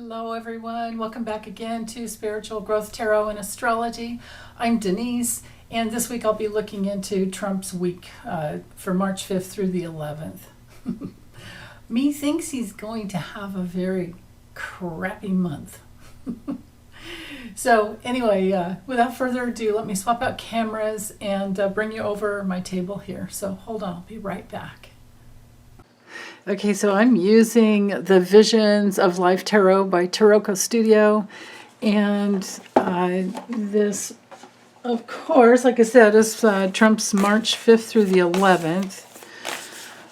Hello everyone, welcome back again to Spiritual Growth Tarot and Astrology. I'm Denise, and this week I'll be looking into Trump's week for March 5th through the 11th. Me thinks he's going to have a very crappy month. So anyway, without further ado, let me swap out cameras and bring you over my table here. So hold on, I'll be right back. Okay, so I'm using the Visions of Life Tarot by Taroko Studio, and this, of course, like I said, is Trump's March 5th through the 11th,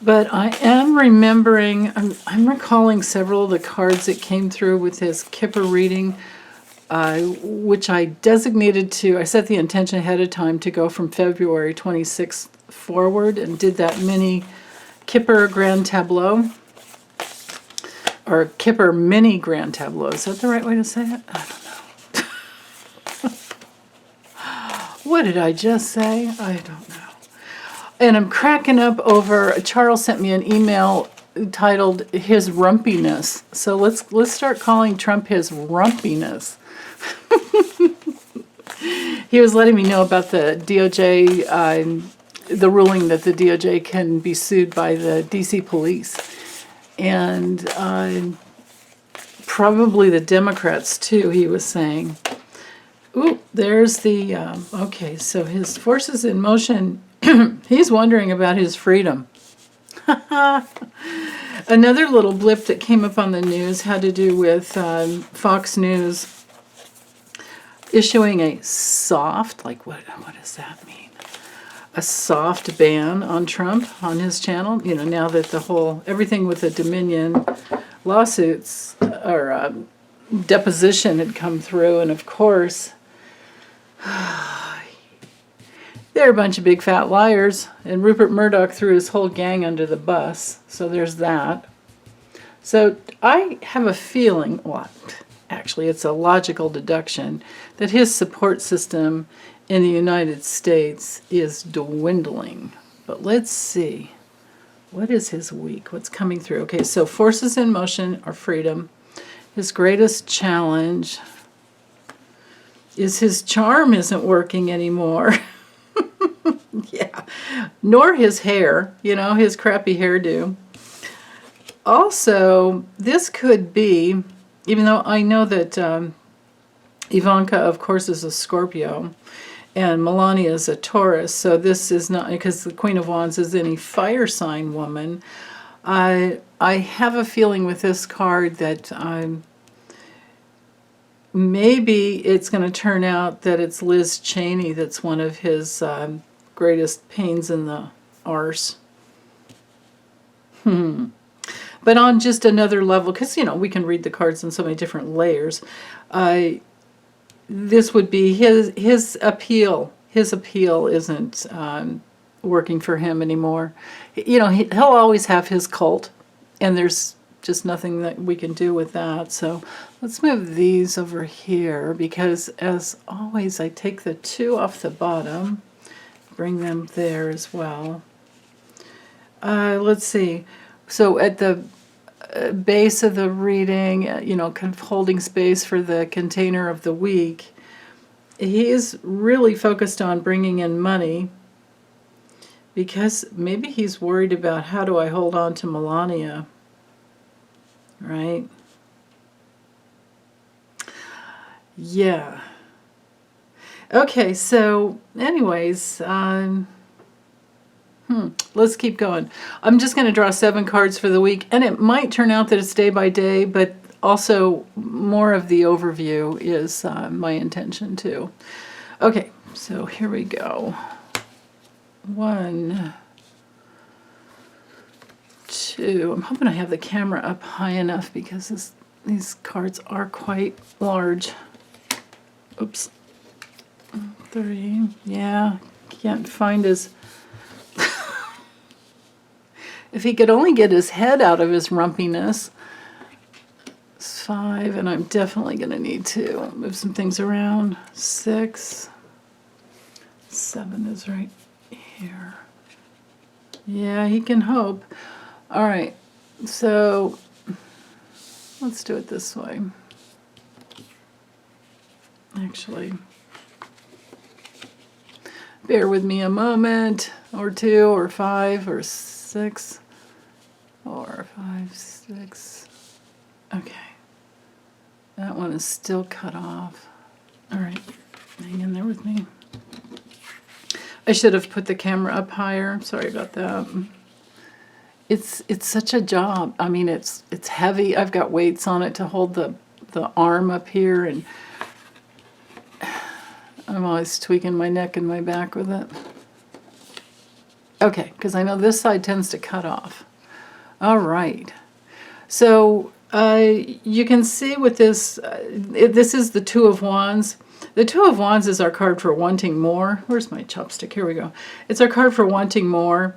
but I am remembering, I'm recalling several of the cards that came through with his Kipper reading, which I designated to, I set the intention ahead of time to go from February 26th forward, and did that mini Kipper Grand Tableau, or Kipper Mini Grand Tableau. Is that the right way to say it? I don't know. What did I just say? I don't know. And I'm cracking up over, Charles sent me an email titled His Rumpiness. So let's start calling Trump his Rumpiness. He was letting me know about the DOJ, the ruling that the DOJ can be sued by the DC police, and probably the Democrats too, he was saying. Ooh, there's the, okay, so his forces in motion, he's wondering about his freedom. Another little blip that came up on the news had to do with Fox News issuing a soft, like what does that mean? A soft ban on Trump on his channel, you know, now that the whole, everything with the Dominion lawsuits or deposition had come through, and of course, they're a bunch of big fat liars, and Rupert Murdoch threw his whole gang under the bus, so there's that. So I have a feeling, well, actually it's a logical deduction, that his support system in the United States is dwindling. But let's see. What is his week? What's coming through? Okay, so forces in motion are freedom. His greatest challenge is his charm isn't working anymore. Yeah. Nor his hair, you know, his crappy hairdo. Also, this could be, even though I know that Ivanka, of course, is a Scorpio, and Melania is a Taurus, so this is not, because the Queen of Wands is any fire sign woman. I have a feeling with this card that maybe it's going to turn out that it's Liz Cheney that's one of his greatest pains in the arse. But on just another level, because, you know, we can read the cards in so many different layers, this would be his appeal. His appeal isn't working for him anymore. You know, he'll always have his cult, and there's just nothing that we can do with that. So let's move these over here, because as always, I take the two off the bottom, bring them there as well. Let's see. So at the base of the reading, you know, kind of holding space for the container of the week, he is really focused on bringing in money, because maybe he's worried about, how do I hold on to Melania, right? Yeah. Okay, so anyways, let's keep going. I'm just going to draw 7 cards for the week, and it might turn out that it's day by day, but also more of the overview is my intention too. Okay, so here we go. 1, 2. I'm hoping I have the camera up high enough, because these cards are quite large. Oops. 3. Yeah, can't find his... If he could only get his head out of his rumpiness. 5, and I'm definitely going to need to move some things around. 6. 7 is right here. Yeah, he can hope. All right, so let's do it this way. Actually, bear with me a moment, or 2, or 5, or 6, or 5, 6. Okay. That one is still cut off. All right, hang in there with me. I should have put the camera up higher. Sorry about that. It's such a job. I mean, it's heavy. I've got weights on it to hold the arm up here, and I'm always tweaking my neck and my back with it. Okay, because I know this side tends to cut off. All right. So you can see with this, this is the Two of Wands. The Two of Wands is our card for wanting more. Where's my chopstick? Here we go. It's our card for wanting more.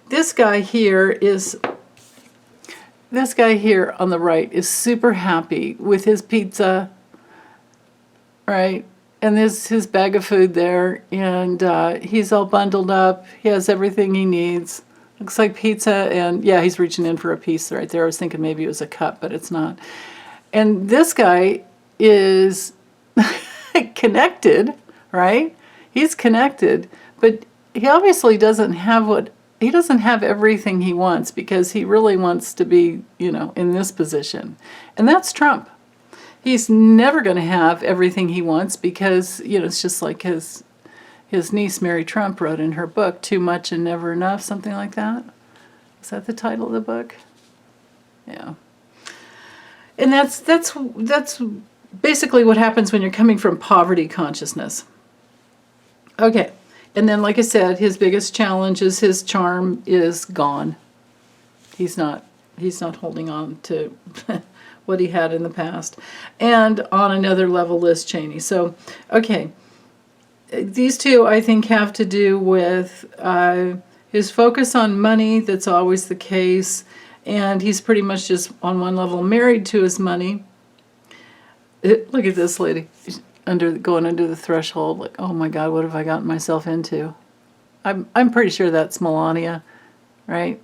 This guy here on the right is super happy with his pizza, right? And there's his bag of food there, and he's all bundled up. He has everything he needs. Looks like pizza, and yeah, he's reaching in for a piece right there. I was thinking maybe it was a cup, but it's not. And this guy is connected, right? He's connected, but he obviously doesn't have everything he wants, because he really wants to be, in this position. And that's Trump. He's never going to have everything he wants, because, it's just like his niece, Mary Trump, wrote in her book, Too Much and Never Enough, something like that. Is that the title of the book? Yeah. And that's basically what happens when you're coming from poverty consciousness. Okay. And then, like I said, his biggest challenge is his charm is gone. He's not holding on to what he had in the past. And on another level, Liz Cheney. So, okay. These two, I think, have to do with his focus on money. That's always the case. And he's pretty much just on one level married to his money. Look at this lady. Going under the threshold, like, oh my God, what have I gotten myself into? I'm pretty sure that's Melania, right?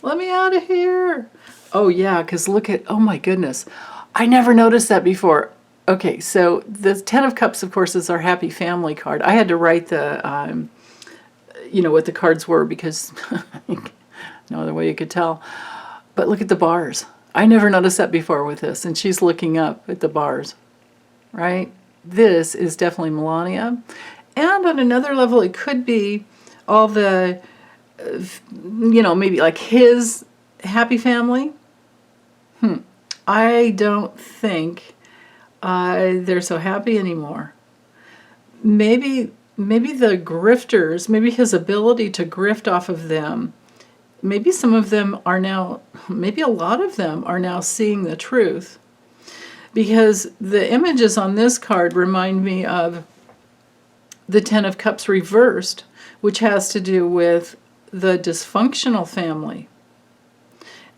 Let me out of here. Oh yeah, because look at, oh my goodness, I never noticed that before. Okay, so the Ten of Cups, of course, is our happy family card. I had to write the, what the cards were, because no other way you could tell. But look at the bars. I never noticed that before with this, and she's looking up at the bars, right? This is definitely Melania. And on another level, it could be all the, maybe like his happy family. I don't think they're so happy anymore. Maybe the grifters, maybe his ability to grift off of them, maybe some of them are now, maybe a lot of them are now seeing the truth. Because the images on this card remind me of the Ten of Cups reversed, which has to do with the dysfunctional family.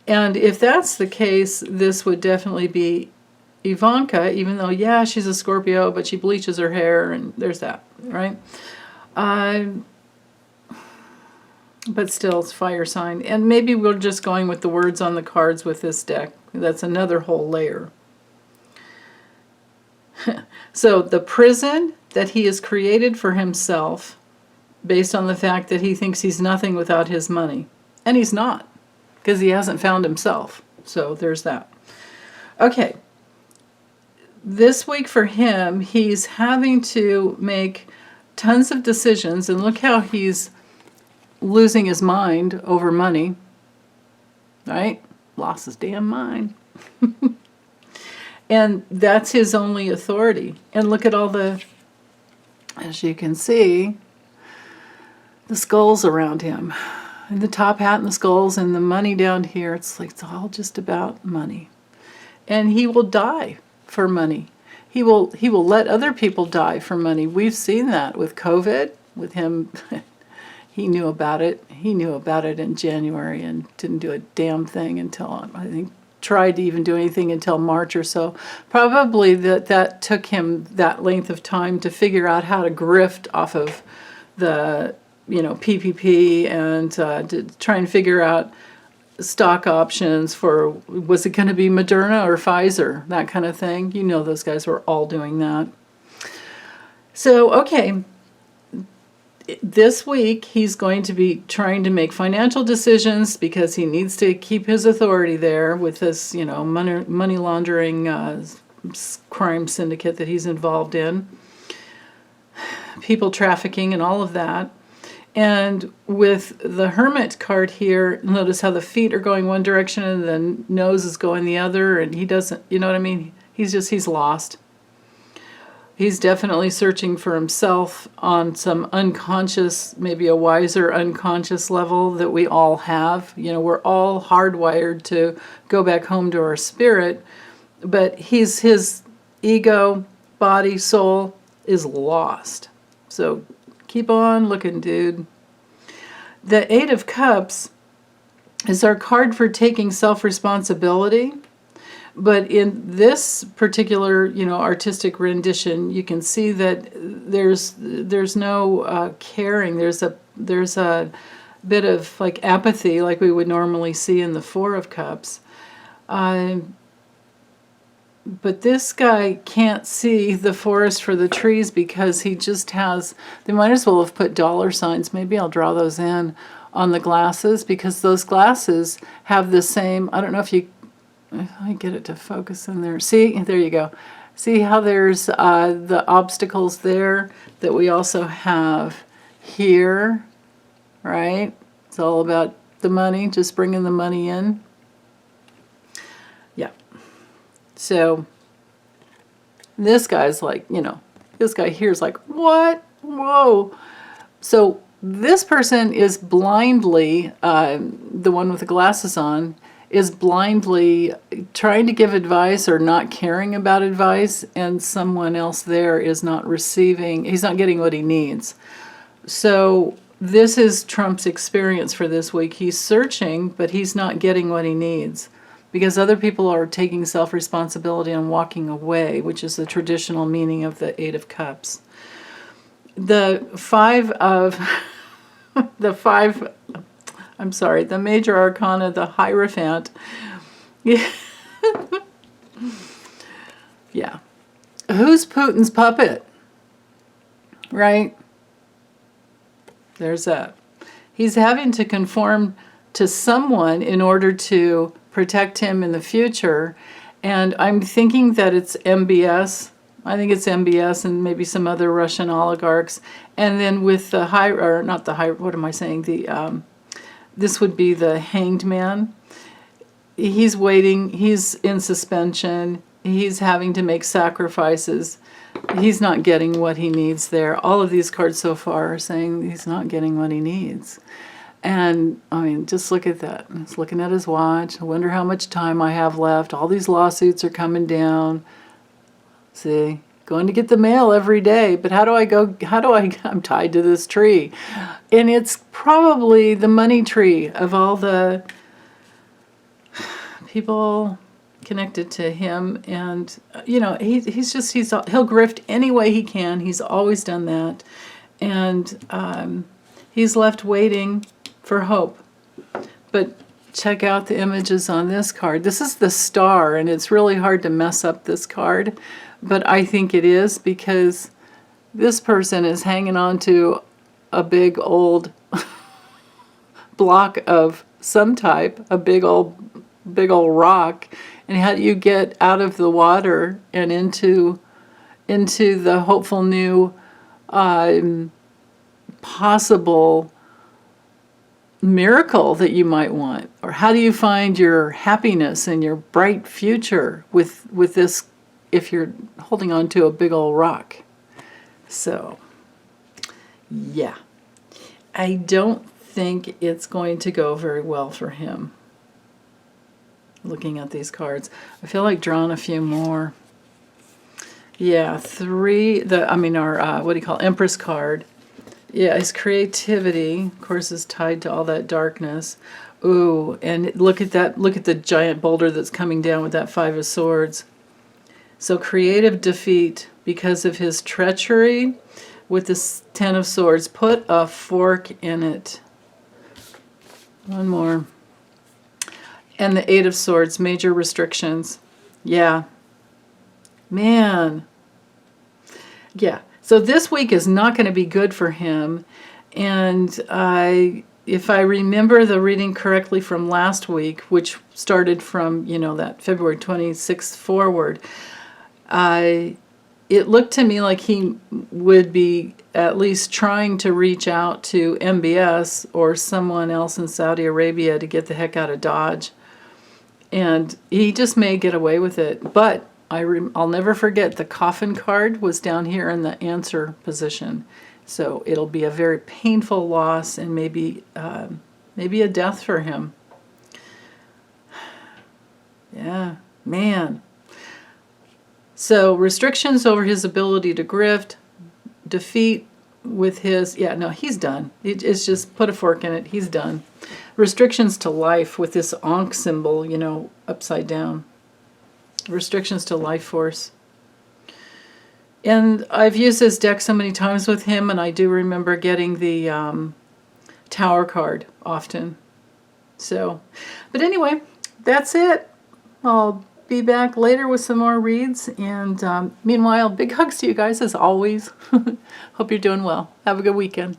And if that's the case, this would definitely be Ivanka, even though, yeah, she's a Scorpio, but she bleaches her hair, and there's that, right? But still, it's fire sign. And maybe we're just going with the words on the cards with this deck. That's another whole layer. So the prison that he has created for himself, based on the fact that he thinks he's nothing without his money. And he's not, because he hasn't found himself. So there's that. Okay. This week for him, he's having to make tons of decisions, and look how he's losing his mind over money. Right? Lost his damn mind. And that's his only authority. And look at all the, as you can see, the skulls around him. And the top hat and the skulls and the money down here. It's like it's all just about money. And he will die for money. He will let other people die for money. We've seen that with COVID, with him. He knew about it. He knew about it in January and didn't do a damn thing until, I think, tried to even do anything until March or so. Probably that took him that length of time to figure out how to grift off of the, PPP, and to try and figure out stock options for, was it going to be Moderna or Pfizer, that kind of thing. You know, those guys were all doing that. So, okay, this week he's going to be trying to make financial decisions because he needs to keep his authority there with this, you know, money laundering crime syndicate that he's involved in, people trafficking and all of that. And with the Hermit card here, notice how the feet are going one direction and the nose is going the other, and he doesn't, you know what I mean? He's lost. He's definitely searching for himself on some unconscious, maybe a wiser unconscious level that we all have. You know, we're all hardwired to go back home to our spirit, but his ego, body, soul is lost. So keep on looking, dude. The Eight of Cups is our card for taking self-responsibility. But in this particular, you know, artistic rendition, you can see that there's no caring. There's a bit of like apathy, like we would normally see in the Four of Cups. But this guy can't see the forest for the trees because he just has, they might as well have put dollar signs. Maybe I'll draw those in on the glasses, because those glasses have the same, I don't know if I get it to focus in there. See, there you go. See how there's the obstacles there that we also have here, right? It's all about the money, just bringing the money in. Yeah. So this guy's like, you know, this guy here is like, what? Whoa. So this person is blindly, the one with the glasses on, is blindly trying to give advice or not caring about advice, and someone else there is not receiving, he's not getting what he needs. So this is Trump's experience for this week. He's searching, but he's not getting what he needs, because other people are taking self-responsibility and walking away, which is the traditional meaning of the Eight of Cups. The the major arcana, the Hierophant. Yeah. Yeah. Who's Putin's puppet? Right? There's that. He's having to conform to someone in order to protect him in the future. And I'm thinking that it's MBS. I think it's MBS and maybe some other Russian oligarchs. And then with the this would be the Hanged Man. He's waiting. He's in suspension. He's having to make sacrifices. He's not getting what he needs there. All of these cards so far are saying he's not getting what he needs. And, I mean, just look at that. He's looking at his watch. I wonder how much time I have left. All these lawsuits are coming down. See? Going to get the mail every day, but I'm tied to this tree. And it's probably the money tree of all the people connected to him. And, you know, he'll grift any way he can. He's always done that. And he's left waiting for hope. But check out the images on this card. This is the Star, and it's really hard to mess up this card. But I think it is, because this person is hanging on to a big old block of some type, a big old rock. And how do you get out of the water and into the hopeful new possible miracle that you might want? Or how do you find your happiness and your bright future with this, if you're holding on to a big old rock? So, yeah. I don't think it's going to go very well for him. Looking at these cards. I feel like drawing a few more. Yeah, Empress card. Yeah, his creativity, of course, is tied to all that darkness. Ooh, and look at that. Look at the giant boulder that's coming down with that Five of Swords. So creative defeat because of his treachery with this Ten of Swords. Put a fork in it. One more. And the Eight of Swords, major restrictions. Yeah. Man. Yeah. So this week is not going to be good for him. And if I remember the reading correctly from last week, which started from, that February 26th forward, it looked to me like he would be at least trying to reach out to MBS or someone else in Saudi Arabia to get the heck out of Dodge. And he just may get away with it. But I'll never forget the coffin card was down here in the answer position. So it'll be a very painful loss and maybe a death for him. Yeah, man. So restrictions over his ability to grift, defeat with his, he's done. It's just put a fork in it. He's done. Restrictions to life with this Ankh symbol, upside down. Restrictions to life force. And I've used this deck so many times with him, and I do remember getting the Tower card often. So, but anyway, that's it. I'll be back later with some more reads, and meanwhile, big hugs to you guys as always. Hope you're doing well. Have a good weekend.